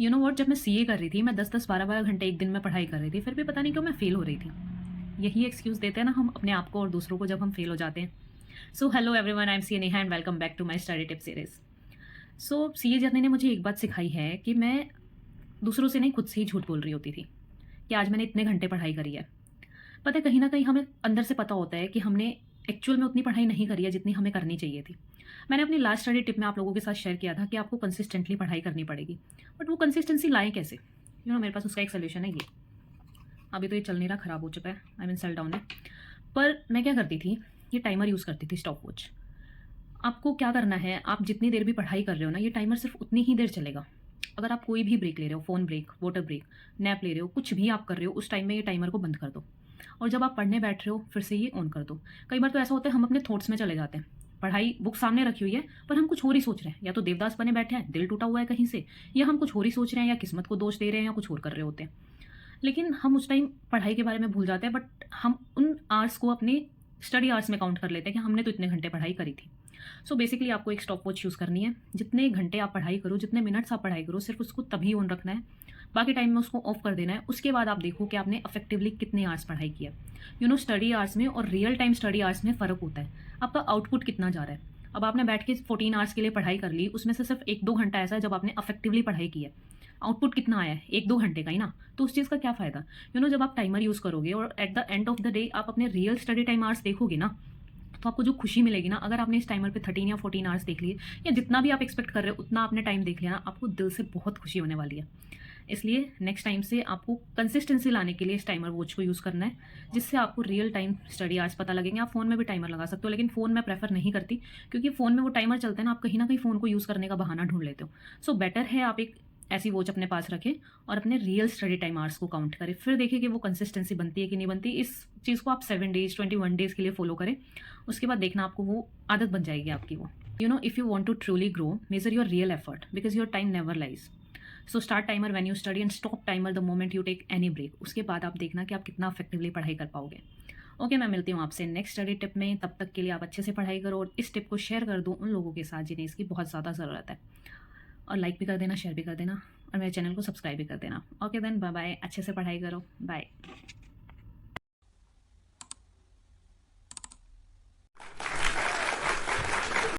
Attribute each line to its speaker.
Speaker 1: You know what, जब मैं CA कर रही थी, मैं 10-10 12-12 घंटे एक दिन में पढ़ाई कर रही थी, फिर भी पता नहीं क्यों मैं फ़ेल हो रही थी। यही एक्सक्यूज़ देते हैं ना हम अपने आप को और दूसरों को जब हम फ़ेल हो जाते हैं। So hello everyone, I am C Neha and welcome back to my study tip series. So CA journey ने मुझे एक बात सिखाई है कि मैं दूसरों से नहीं, खुद से ही झूठ बोल रही होती थी कि आज मैंने इतने घंटे पढ़ाई करी है। पता है, कहीं न कहीं हमें अंदर से पता होता है कि हमने एक्चुअल में उतनी पढ़ाई नहीं करी है जितनी हमें करनी चाहिए थी। मैंने अपनी लास्ट स्टडी टिप में आप लोगों के साथ शेयर किया था कि आपको कंसिस्टेंटली पढ़ाई करनी पड़ेगी। बट वो कंसिस्टेंसी लाएँ कैसे? मेरे पास उसका एक सॉल्यूशन है ये। अभी तो ये चल नहीं रहा, ख़राब हो चुका है, आई मीन सेल डाउन है। पर मैं क्या करती थी, ये टाइमर यूज़ करती थी, स्टॉप वॉच। आपको क्या करना है, आप जितनी देर भी पढ़ाई कर रहे हो ना, ये टाइमर सिर्फ उतनी ही देर चलेगा। अगर आप कोई भी ब्रेक ले रहे हो, phone break, water break, nap ले रहे हो, कुछ भी आप कर रहे हो, उस टाइम में ये टाइमर को बंद कर दो। और जब आप पढ़ने बैठ रहे हो, फिर से ये ऑन कर दो। कई बार तो ऐसा होता है, हम अपने थॉट्स में चले जाते हैं। पढ़ाई बुक सामने रखी हुई है, पर हम कुछ और ही सोच रहे हैं। या तो देवदास बने बैठे हैं, दिल टूटा हुआ है कहीं से, या हम कुछ और ही सोच रहे हैं, या किस्मत को दोष दे रहे हैं, या कुछ और कर रहे होते हैं। लेकिन हम उस टाइम पढ़ाई के बारे में भूल जाते हैं, बट हम उन आवर्स को अपने स्टडी आवर्स में काउंट कर लेते हैं कि हमने तो इतने घंटे पढ़ाई करी थी। सो बेसिकली आपको एक स्टॉप वॉच यूज़ करनी है। जितने घंटे आप पढ़ाई करो, जितने मिनट्स आप पढ़ाई करो, सिर्फ उसको तभी ऑन रखना है। बाकी टाइम में उसको ऑफ कर देना है। उसके बाद आप देखो कि आपने इफेक्टिवली कितने आवर्स पढ़ाई किया। स्टडी आवर्स में और रियल टाइम स्टडी आवर्स में फ़र्क होता है। आपका आउटपुट कितना जा रहा है। अब आपने बैठ के 14 आवर्स के लिए पढ़ाई कर ली, उसमें से सिर्फ 1-2 घंटा ऐसा है जब आपने इफेक्टिवली पढ़ाई की है। आउटपुट कितना आया है? 1-2 घंटे का ही ना, तो उस चीज़ का क्या फ़ायदा? जब आप टाइमर यूज़ करोगे और at the end of the day आप अपने रियल स्टडी टाइम आवर्स देखोगे ना, तो आपको जो खुशी मिलेगी ना, अगर आपने इस टाइमर पे 13 या 14 आवर्स देख लिए, या जितना भी आप एक्सपेक्ट कर रहे हो उतना आपने टाइम देख लिया ना, आपको दिल से बहुत खुशी होने वाली है। इसलिए नेक्स्ट टाइम से आपको कंसिस्टेंसी लाने के लिए इस टाइमर वॉच को यूज़ करना है, जिससे आपको रियल टाइम स्टडी आवर्स पता लगेंगे। आप फ़ोन में भी टाइमर लगा सकते हो, लेकिन फ़ोन मैं प्रेफर नहीं करती, क्योंकि फ़ोन में वो टाइमर चलते हैं ना, आप कहीं ना कहीं फ़ोन को यूज़ करने का बहाना ढूंढ लेते हो। सो बेटर है आप एक ऐसी वॉच अपने पास रखें और अपने रियल स्टडी टाइम आवर्स को काउंट करें, फिर देखिए कि वो कंसिस्टेंसी बनती है कि नहीं बनती। इस चीज़ को आप 7 डेज़ 21 डेज़ के लिए फॉलो करें। उसके बाद देखना आपको वो आदत बन जाएगी आपकी वो। If you want to truly grow, measure your real effort because your time never lies. So start timer when you study and stop timer the moment you take any break. उसके बाद आप देखना कि आप कितना इफेक्टिवली पढ़ाई कर पाओगे। ओके, मैं मिलती हूँ आपसे नेक्स्ट स्टडी टिप में। तब तक के लिए आप अच्छे से पढ़ाई करो और इस टिप को शेयर कर दो उन लोगों के साथ जिन्हें इसकी बहुत ज़्यादा ज़रूरत है। और लाइक भी कर देना, शेयर भी कर देना, और मेरे चैनल को सब्सक्राइब भी कर देना। ओके देन, बाय बाय, अच्छे से पढ़ाई करो, बाय।